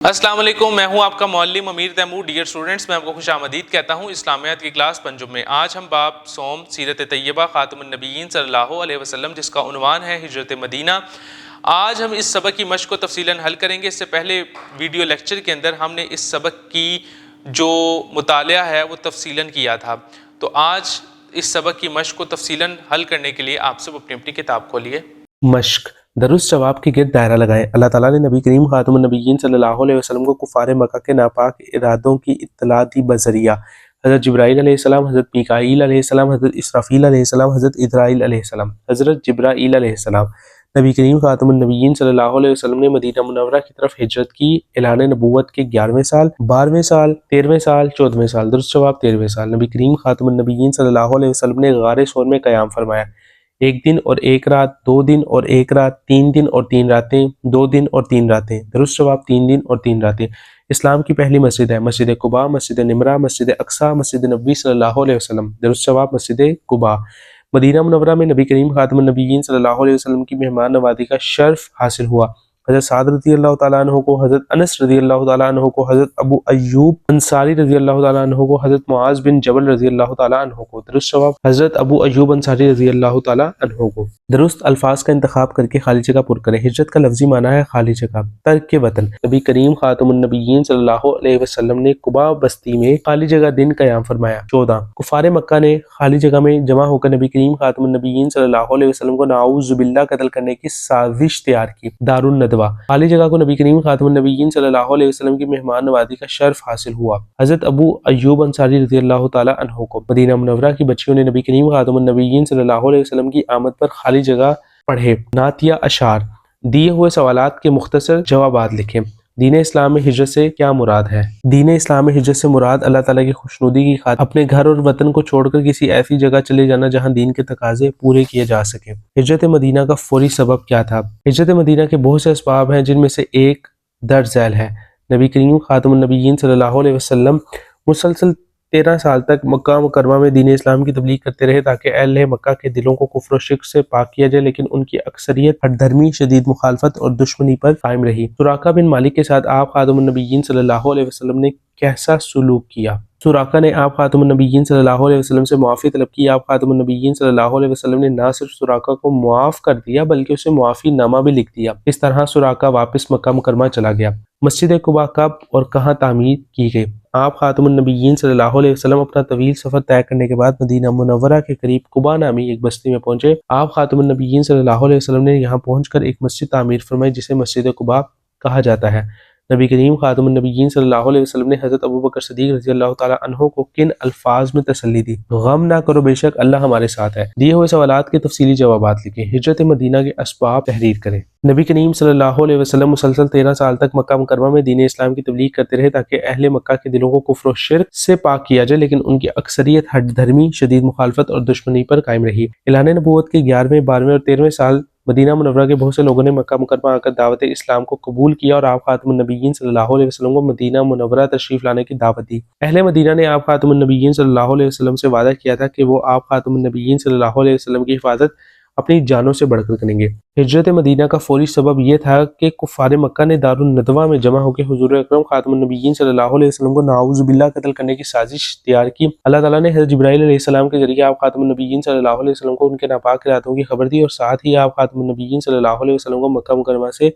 السلام علیکم، میں ہوں آپ کا معلم امیر تیمور۔ ڈیئر اسٹوڈنٹس، میں آپ کو خوش آمدید کہتا ہوں اسلامیات کی کلاس پنجم میں۔ آج ہم باب صوم سیرت طیبہ خاتم النبیین صلی اللہ علیہ وسلم، جس کا عنوان ہے ہجرت مدینہ، آج ہم اس سبق کی مشق کو تفصیلاً حل کریں گے۔ اس سے پہلے ویڈیو لیکچر کے اندر ہم نے اس سبق کی جو مطالعہ ہے وہ تفصیلاً کیا تھا، تو آج اس سبق کی مشق کو تفصیلاً حل کرنے کے لیے آپ سب اپنی اپنی کتاب کھولیے۔ مشق درست جواب کے گرد دائرہ لگائیں۔ اللہ تعالیٰ نے نبی کریم خاتم النبیین صلی اللہ علیہ وسلم کو کفار مکہ کے ناپاک ارادوں کی اطلاع دی بذریعہ حضرت جبرائیل علیہ السلام، حضرت میکائیل علیہ السلام، حضرت اسرافیل علیہ السلام، حضرت اسرائیل علیہ السلام، حضرت جبرائیل علیہ السلام۔ نبی کریم خاتم النبیین صلی اللہ علیہ وسلم نے مدینہ منورہ کی طرف ہجرت کی۔ اعلان نبوت کے 11ویں سال، 12ویں سال، 13ویں سال، 14ویں سال۔ درست جواب 13ویں سال۔ نبی کریم خاتم النبیین صلی اللہ علیہ وسلم نے غار ثور میں قیام فرمایا۔ 1 دن اور 1 رات، 2 دن اور 1 رات، 3 دن اور 3 راتیں، 2 دن اور 3 راتیں۔ درست جواب 3 دن اور 3 راتیں۔ اسلام کی پہلی مسجد ہے مسجد قباء، مسجد نمرہ، مسجد اقصی، مسجد نبوی صلی اللہ علیہ وسلم۔ درست جواب مسجد قباء۔ مدینہ منورہ میں نبی کریم خاتم النبیین صلی اللہ علیہ وسلم کی مہمان نوازی کا شرف حاصل ہوا۔ حضرت سعد رضی اللہ تعالیٰ عنہ کو، حضرت انس رضی اللہ تعالیٰ عنہ کو، حضرت ابو ایوب انصاری رضی اللہ تعالیٰ عنہ کو، حضرت معاذ بن جبل رضی اللہ تعالیٰ عنہ کو۔ درست جواب حضرت ابو ایوب انصاری رضی اللہ تعالیٰ عنہ کو۔ درست الفاظ کا انتخاب کر کے خالی جگہ پر کریں۔ ہجرت کا لفظی معنی ہے خالی جگہ، ترک وطن۔ نبی کریم خاتم النبیین صلی اللہ علیہ وسلم نے قباء بستی میں خالی جگہ دن قیام فرمایا۔ 14 کفار مکہ نے خالی جگہ میں جمع ہو کر نبی کریم خاتم النبیین صلی اللہ علیہ وسلم کو نعوذ باللہ قتل کرنے کی سازش تیار کی۔ دار الندوہ خالی جگہ کو نبی کریم خاتم النبیین صلی اللہ علیہ وسلم کی مہمان نوازی کا شرف حاصل ہوا۔ حضرت ابو ایوب انصاری رضی اللہ تعالیٰ عنہ کو۔ مدینہ منورہ کی بچیوں نے نبی کریم خاتم النبیین صلی اللہ علیہ وسلم کی آمد پر خالی جگہ پڑھے۔ نعت یا اشعار، دیے ہوئے سوالات کے مختصر جوابات لکھیں۔ دین اسلام میں ہجرت سے کیا مراد ہے؟ دین اسلام میں ہجرت سے مراد اللہ تعالیٰ کی خوشنودی کی خاطر اپنے گھر اور وطن کو چھوڑ کر کسی ایسی جگہ چلے جانا جہاں دین کے تقاضے پورے کیے جا سکیں۔ ہجرت مدینہ کا فوری سبب کیا تھا؟ ہجرت مدینہ کے بہت سے اسباب ہیں، جن میں سے ایک درج ذیل ہے۔ نبی کریم خاتم النبیین صلی اللہ علیہ وسلم مسلسل 13 سال تک مکہ مکرمہ میں دین اسلام کی تبلیغ کرتے رہے تاکہ اہل مکہ کے دلوں کو کفر و شرک سے پاک کیا جائے، لیکن ان کی اکثریت ہٹ دھرمی، شدید مخالفت اور دشمنی پر قائم رہی۔ سراقہ بن مالک کے ساتھ آپ خاتم النبیین صلی اللہ علیہ وسلم نے کیسا سلوک کیا؟ سراقہ نے آپ خاتم النبیین صلی اللہ علیہ وسلم سے معافی طلب کی۔ آپ خاتم النبیین صلی اللہ علیہ وسلم نے نہ صرف سراقہ کو معاف کر دیا بلکہ اسے معافی نامہ بھی لکھ دیا۔ اس طرح سراقہ واپس مکہ مکرمہ چلا گیا۔ مسجد قباء کب اور کہاں تعمیر کی گئی؟ آپ خاتم النبیین صلی اللہ علیہ وسلم اپنا طویل سفر طے کرنے کے بعد مدینہ منورہ کے قریب قباء نامی ایک بستی میں پہنچے۔ آپ خاتم النبیین صلی اللہ علیہ وسلم نے یہاں پہنچ کر ایک مسجد تعمیر فرمائی جسے مسجد قباء کہا جاتا ہے۔ نبی کریم خاتم النبیین صلی اللہ علیہ وسلم نے حضرت ابوبکر صدیق رضی اللہ تعالیٰ عنہ کو کن الفاظ میں تسلی دی؟ غم نہ کرو، بے شک اللہ ہمارے ساتھ ہے۔ دیے ہوئے سوالات کے تفصیلی جوابات لکھیں۔ ہجرت مدینہ کے اسباب تحریر کریں۔ نبی کریم صلی اللہ علیہ وسلم مسلسل 13 سال تک مکہ مکرمہ میں دین اسلام کی تبلیغ کرتے رہے تاکہ اہل مکہ کے دلوں کو کفر و شرک سے پاک کیا جائے، لیکن ان کی اکثریت ہٹ دھرمی، شدید مخالفت اور دشمنی پر قائم رہی۔ اعلان نبوت کے 11ویں، 12ویں اور 13ویں سال مدینہ منورہ کے بہت سے لوگوں نے مکہ مکرمہ آ کر دعوت اسلام کو قبول کیا اور آپ خاتم النبیین صلی اللہ علیہ وسلم کو مدینہ منورہ تشریف لانے کی دعوت دی۔ اہل مدینہ نے آپ خاتم النبیین صلی اللہ علیہ وسلم سے وعدہ کیا تھا کہ وہ آپ خاتم النبیین صلی اللہ علیہ وسلم کی حفاظت اپنی جانوں سے بڑھ کر کریں گے۔ ہجرت مدینہ کا فوری سبب یہ تھا کہ کفار مکہ نے دار الندوہ میں جمع ہو کے حضور اکرم خاتم النبیین صلی اللہ علیہ وسلم کو نعوذ باللہ قتل کرنے کی سازش تیار کی۔ اللہ تعالیٰ نے حضرت جبرائیل علیہ السلام کے ذریعے آپ خاتم النبیین صلی اللہ علیہ وسلم کو ان کے ناپاک ارادوں کی خبر دی اور ساتھ ہی آپ خاتم النبیین صلی اللہ علیہ وسلم کو مکہ مکرمہ سے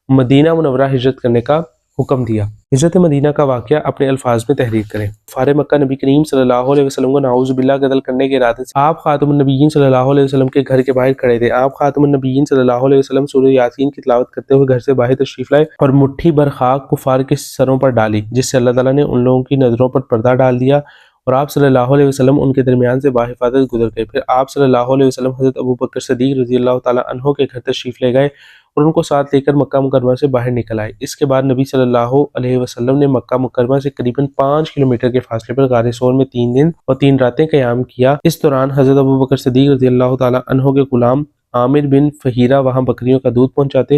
مدینہ منورہ ہجرت کرنے کا حکم دیا۔ ہجرت مدینہ کا واقعہ اپنے الفاظ میں تحریر کریں۔ کفار مکہ نبی کریم صلی اللہ علیہ وسلم کو نعوذ باللہ قتل کرنے کے ارادے سے آپ خاتم النبیین صلی اللہ علیہ وسلم کے گھر کے باہر کھڑے تھے۔ آپ خاتم النبیین صلی اللہ علیہ وسلم سورہ یاسین کی تلاوت کرتے ہوئے گھر سے باہر تشریف لائے اور مٹھی بھر خاک کفار کے سروں پر ڈالی، جس سے اللہ تعالیٰ نے ان لوگوں کی نظروں پر پردہ ڈال دیا اور آپ صلی اللہ علیہ وسلم ان کے درمیان سے باحفاظت گزر گئے۔ پھر آپ صلی اللہ علیہ وسلم حضرت ابوبکر صدیق رضی اللہ تعالیٰ عنہ کے گھر تشریف لے گئے اور ان کو ساتھ لے کر مکہ مکرمہ سے باہر نکل آئے۔ اس کے بعد نبی صلی اللہ علیہ وسلم نے مکہ مکرمہ سے قریباً 5 کلومیٹر کے فاصلے پر غار ثور میں 3 دن اور 3 راتیں قیام کیا۔ اس دوران حضرت ابوبکر صدیق رضی اللہ تعالیٰ عنہ کے غلام عامر بن فہیرہ وہاں بکریوں کا دودھ پہنچاتے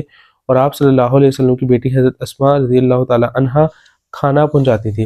اور آپ صلی اللہ علیہ وسلم کی بیٹی حضرت اسماء رضی اللہ تعالیٰ عنہا کھانا پہنچاتی تھی۔